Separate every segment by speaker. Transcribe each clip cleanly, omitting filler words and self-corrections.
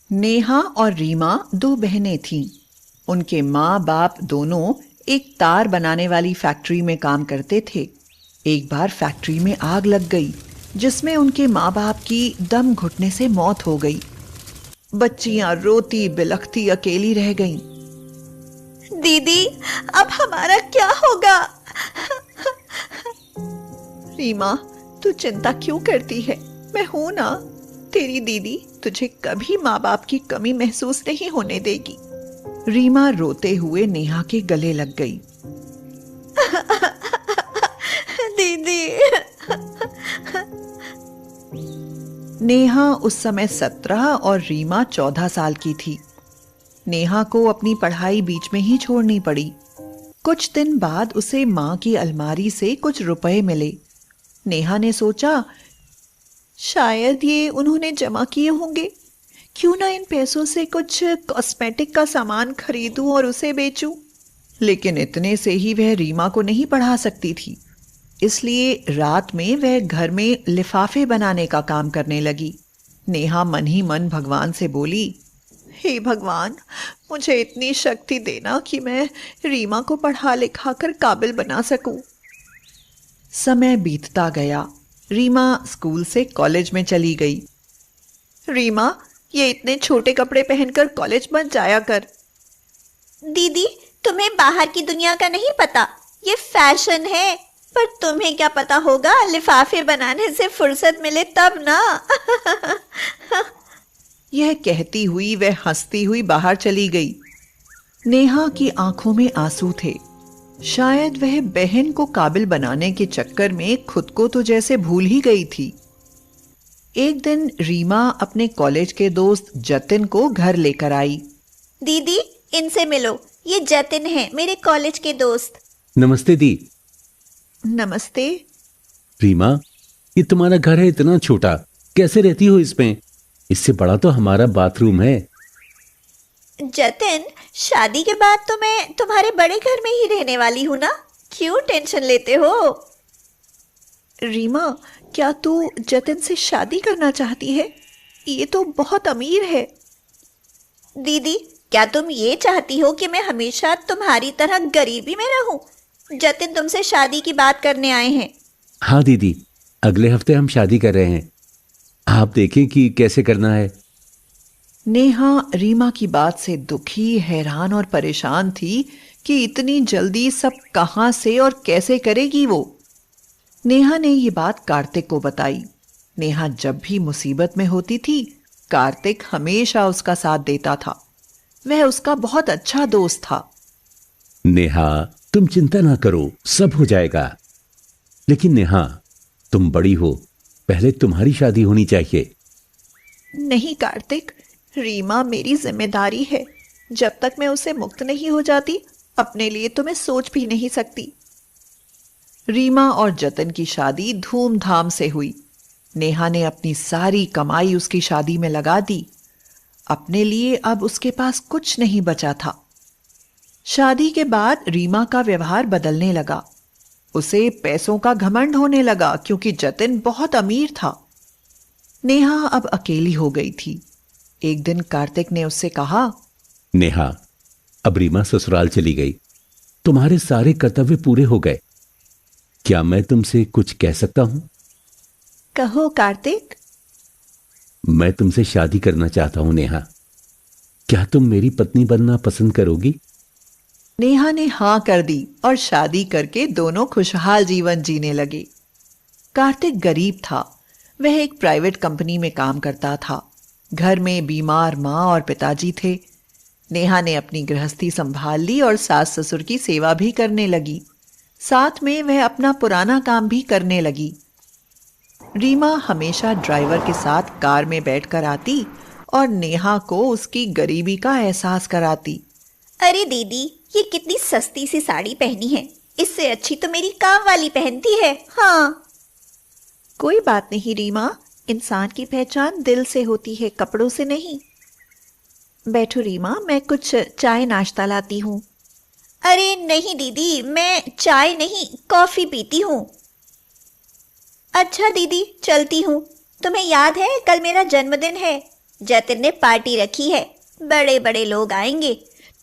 Speaker 1: नेहा और रीमा दो बहनें थीं। उनके माँ बाप दोनों एक तार बनाने वाली फैक्ट्री में काम करते थे। एक बार फैक्ट्री में आग लग गई, जिसमें उनके माँ बाप की दम घुटने से मौत हो गई। बच्चियां रोती बिलखती अकेली रह गईं।
Speaker 2: दीदी, अब हमारा क्या होगा?
Speaker 1: रीमा, तू चिंता क्यों करती है? मैं हूं ना, तेरी दीदी। तुझे कभी माँ बाप की कमी महसूस नहीं होने देगी। रीमा रोते हुए नेहा के गले लग गई।
Speaker 2: दीदी।
Speaker 1: नेहा उस समय 17 और रीमा 14 साल की थी। नेहा को अपनी पढ़ाई बीच में ही छोड़नी पड़ी। कुछ दिन बाद उसे माँ की अलमारी से कुछ रुपए मिले। नेहा ने सोचा, शायद ये उन्होंने जमा किए होंगे। क्यों ना इन पैसों से कुछ कॉस्मेटिक का सामान खरीदूं और उसे बेचूं। लेकिन इतने से ही वह रीमा को नहीं पढ़ा सकती थी, इसलिए रात में वह घर में लिफाफे बनाने का काम करने लगी। नेहा मन ही मन भगवान से बोली, हे भगवान, मुझे इतनी शक्ति देना कि मैं रीमा को पढ़ा लिखा कर काबिल बना सकूं। समय बीतता गया। रीमा स्कूल से कॉलेज में चली गई। रीमा, ये इतने छोटे कपड़े पहनकर कॉलेज मत जाया कर।
Speaker 2: दीदी, तुम्हें बाहर की दुनिया का नहीं पता, ये फैशन है। पर तुम्हें क्या पता होगा, लिफाफे बनाने से फुर्सत मिले तब ना।
Speaker 1: यह कहती हुई वह हंसती हुई बाहर चली गई। नेहा की आंखों में आंसू थे। शायद वह बहन को काबिल बनाने के चक्कर में खुद को तो जैसे भूल ही गई थी। एक दिन रीमा अपने कॉलेज के दोस्त जतिन को घर लेकर आई।
Speaker 2: दीदी, इनसे मिलो, ये जतिन है, मेरे कॉलेज के दोस्त।
Speaker 3: नमस्ते दी।
Speaker 1: नमस्ते।
Speaker 3: रीमा, ये तुम्हारा घर है इतना छोटा, कैसे रहती हो इसमें? इससे बड़ा तो हमारा बाथरूम है।
Speaker 2: जतिन, शादी के बाद तो मैं तुम्हारे बड़े घर में ही रहने वाली हूँ ना, क्यों टेंशन लेते हो?
Speaker 1: रीमा, क्या तू जतिन से शादी करना चाहती है? ये तो बहुत अमीर है।
Speaker 2: दीदी, क्या तुम ये चाहती हो कि मैं हमेशा तुम्हारी तरह गरीबी में रहूं? जतिन तुमसे शादी की बात करने आए हैं।
Speaker 3: हाँ दीदी, अगले हफ्ते हम शादी कर रहे हैं। आप देखें कि कैसे करना है।
Speaker 1: नेहा रीमा की बात से दुखी, हैरान और परेशान थी कि इतनी जल्दी सब कहां से और कैसे करेगी वो। नेहा ने ये बात कार्तिक को बताई। नेहा जब भी मुसीबत में होती थी, कार्तिक हमेशा उसका साथ देता था। वह उसका बहुत अच्छा दोस्त था।
Speaker 3: नेहा, तुम चिंता ना करो, सब हो जाएगा। लेकिन नेहा, तुम बड़ी हो, पहले तुम्हारी शादी होनी चाहिए।
Speaker 1: नहीं कार्तिक, रीमा मेरी जिम्मेदारी है। जब तक मैं उसे मुक्त नहीं हो जाती, अपने लिए तो मैं सोच भी नहीं सकती। रीमा और जतिन की शादी धूमधाम से हुई। नेहा ने अपनी सारी कमाई उसकी शादी में लगा दी। अपने लिए अब उसके पास कुछ नहीं बचा था। शादी के बाद रीमा का व्यवहार बदलने लगा। उसे पैसों का घमंड होने लगा क्योंकि जतिन बहुत अमीर था। नेहा अब अकेली हो गई थी। एक दिन कार्तिक ने उससे कहा,
Speaker 3: नेहा, अब रीमा ससुराल चली गई, तुम्हारे सारे कर्तव्य पूरे हो गए। क्या मैं तुमसे कुछ कह सकता हूं?
Speaker 1: कहो कार्तिक।
Speaker 3: मैं तुमसे शादी करना चाहता हूं नेहा। क्या तुम मेरी पत्नी बनना पसंद करोगी?
Speaker 1: नेहा ने हां कर दी और शादी करके दोनों खुशहाल जीवन जीने लगे। कार्तिक गरीब था। वह एक प्राइवेट कंपनी में काम करता था। घर में बीमार माँ और पिताजी थे। नेहा ने अपनी गृहस्थी संभाल ली और सास ससुर की सेवा भी करने लगी। साथ में वह अपना पुराना काम भी करने लगी। रीमा हमेशा ड्राइवर के साथ कार में बैठकर आती और नेहा को उसकी गरीबी का एहसास कराती।
Speaker 2: अरे दीदी, ये कितनी सस्ती सी साड़ी पहनी है, इससे अच्छी तो मेरी काम वाली पहनती है। हाँ।
Speaker 1: कोई बात नहीं रीमा, इंसान की पहचान दिल से होती है, कपड़ों से नहीं। बैठो रीमा, मैं कुछ चाय नाश्ता लाती हूँ।
Speaker 2: अरे नहीं दीदी, मैं चाय नहीं कॉफी पीती हूँ। अच्छा दीदी, चलती हूँ। तुम्हें याद है कल मेरा जन्मदिन है? जतिन ने पार्टी रखी है, बड़े बड़े लोग आएंगे।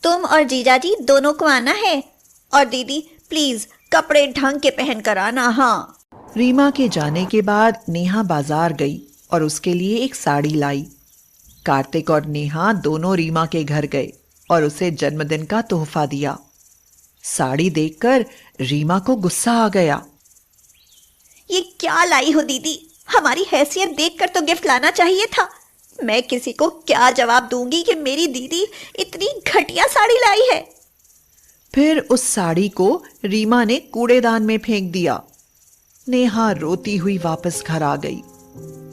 Speaker 2: तुम और जीजाजी दोनों को आना है। और दीदी प्लीज कपड़े ढंग के पहन कर आना। हाँ।
Speaker 1: रीमा के जाने के बाद नेहा बाजार गई और उसके लिए एक साड़ी लाई। कार्तिक और नेहा दोनों रीमा के घर गए और उसे जन्मदिन का तोहफा दिया। साड़ी देखकर रीमा को गुस्सा आ गया।
Speaker 2: ये क्या लाई हो दीदी? हमारी हैसियत देखकर तो गिफ्ट लाना चाहिए था। मैं किसी को क्या जवाब दूंगी कि मेरी दीदी इतनी घटिया साड़ी लाई है।
Speaker 1: फिर उस साड़ी को रीमा ने कूड़ेदान में फेंक दिया। नेहा रोती हुई वापस घर आ गई।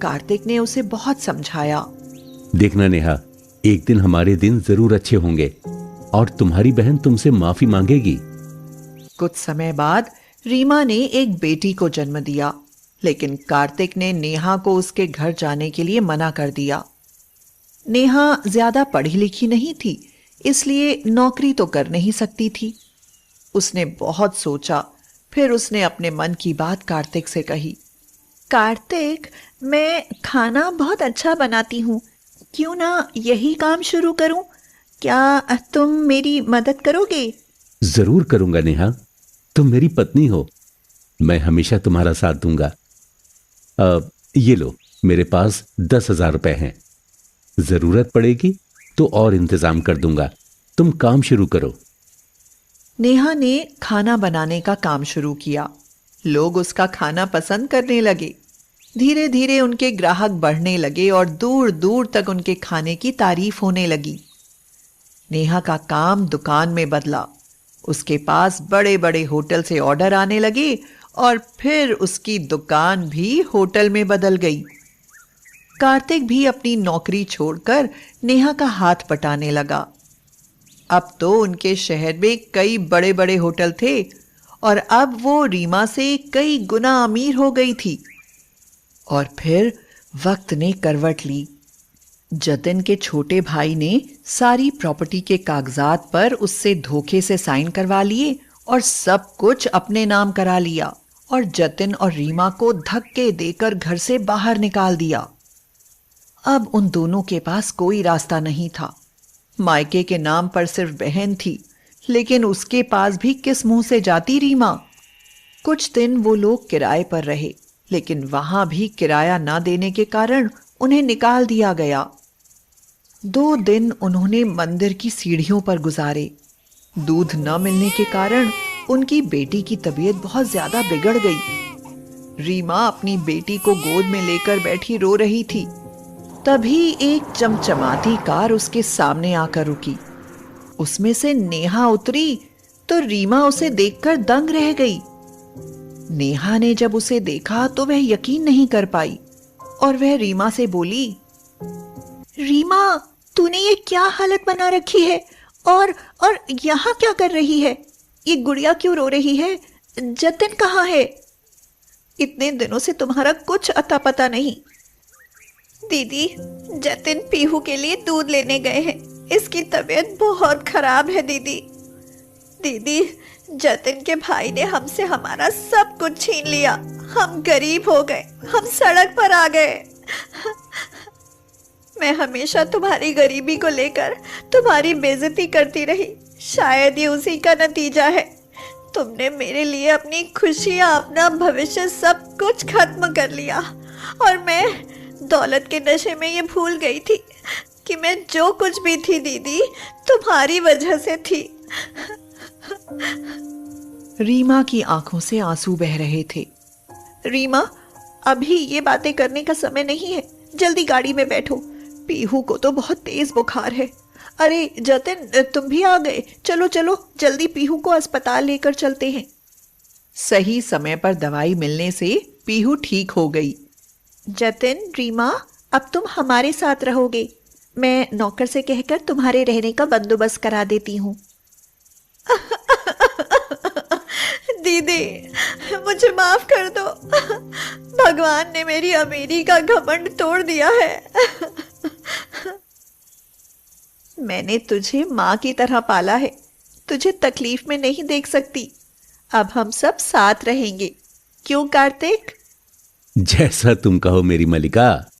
Speaker 1: कार्तिक ने उसे बहुत समझाया।
Speaker 3: देखना नेहा, एक दिन हमारे दिन जरूर अच्छे होंगे और तुम्हारी बहन तुमसे माफी मांगेगी।
Speaker 1: कुछ समय बाद रीमा ने एक बेटी को जन्म दिया, लेकिन कार्तिक ने नेहा को उसके घर जाने के लिए मना कर दिया। नेहा ज्यादा पढ़ी लिखी नहीं थी, इसलिए नौकरी तो कर नहीं सकती थी। उसने बहुत सोचा, फिर उसने अपने मन की बात कार्तिक से कही। कार्तिक, मैं खाना बहुत अच्छा बनाती हूँ, क्यों ना यही काम शुरू करूं? क्या तुम मेरी मदद करोगे?
Speaker 3: जरूर करूंगा नेहा, तुम मेरी पत्नी हो, मैं हमेशा तुम्हारा साथ दूंगा। ये लो, मेरे पास 10,000 रुपए हैं, जरूरत पड़ेगी तो और इंतजाम कर दूंगा, तुम काम शुरू करो।
Speaker 1: नेहा ने खाना बनाने का काम शुरू किया। लोग उसका खाना पसंद करने लगे। धीरे धीरे उनके ग्राहक बढ़ने लगे और दूर दूर तक उनके खाने की तारीफ होने लगी। नेहा का काम दुकान में बदला। उसके पास बड़े बड़े होटल से ऑर्डर आने लगे और फिर उसकी दुकान भी होटल में बदल गई। कार्तिक भी अपनी नौकरी छोड़कर नेहा का हाथ पटाने लगा। अब तो उनके शहर में कई बड़े बड़े होटल थे और अब वो रीमा से कई गुना अमीर हो गई थी। और फिर वक्त ने करवट ली। जतिन के छोटे भाई ने सारी प्रॉपर्टी के कागजात पर उससे धोखे से साइन करवा लिए और सब कुछ अपने नाम करा लिया और जतिन और रीमा को धक्के देकर घर से बाहर निकाल दिया। अब उन दोनों के पास कोई रास्ता नहीं था। मायके के नाम पर सिर्फ बहन थी, लेकिन उसके पास भी किस मुंह से जाती रीमा। कुछ दिन वो लोग किराए पर रहे, लेकिन वहां भी किराया ना देने के कारण उन्हें निकाल दिया गया। 2 दिन उन्होंने मंदिर की सीढ़ियों पर गुजारे। दूध न मिलने के कारण उनकी बेटी की तबीयत बहुत ज्यादा बिगड़ गई। रीमा अपनी बेटी को गोद में लेकर बैठी रो रही थी। तभी एक चमचमाती कार उसके सामने आकर रुकी। उसमें से नेहा उतरी तो रीमा उसे देखकर दंग रह गई। नेहा ने जब उसे देखा तो वह यकीन नहीं कर पाई और वह रीमा से बोली, रीमा, तूने ये क्या हालत बना रखी है और यहाँ क्या कर रही है? ये गुड़िया क्यों रो रही है? जतिन कहाँ है? इतने दिनों से तुम्हारा कुछ अता पता नहीं।
Speaker 2: दीदी, जतिन पीहू के लिए दूध लेने गए हैं। इसकी तबीयत बहुत खराब है दीदी। दीदी, जतिन के भाई ने हमसे हमारा सब कुछ छीन लिया। हम गरीब हो गए, हम सड़क पर आ गए। मैं हमेशा तुम्हारी गरीबी को लेकर तुम्हारी बेइज्जती करती रही। शायद ये उसी का नतीजा है। तुमने मेरे लिए अपनी खुशियां, अपना भविष्य सब कुछ खत्म कर लिया और मैं दौलत के नशे में ये भूल गई थी कि मैं जो कुछ भी थी दीदी, तुम्हारी वजह से थी।
Speaker 1: रीमा की आंखों से आंसू बह रहे थे। रीमा, अभी ये बातें करने का समय नहीं है, जल्दी गाड़ी में बैठो। पीहू को तो बहुत तेज बुखार है। अरे जतिन, तुम भी आ गए। चलो चलो, जल्दी पीहू को अस्पताल लेकर चलते हैं। सही समय पर दवाई मिलने से पीहू ठीक हो गई। जतिन, रीमा, अब तुम हमारे साथ रहोगे। मैं नौकर से कहकर तुम्हारे रहने का बंदोबस्त करा देती हूँ।
Speaker 2: दीदी, मुझे माफ कर दो। भगवान ने मेरी अमीरी का घमंड तोड़ दिया है।
Speaker 1: मैंने तुझे माँ की तरह पाला है, तुझे तकलीफ में नहीं देख सकती। अब हम सब साथ रहेंगे, क्यों कार्तिक?
Speaker 3: जैसा तुम कहो मेरी मलिका।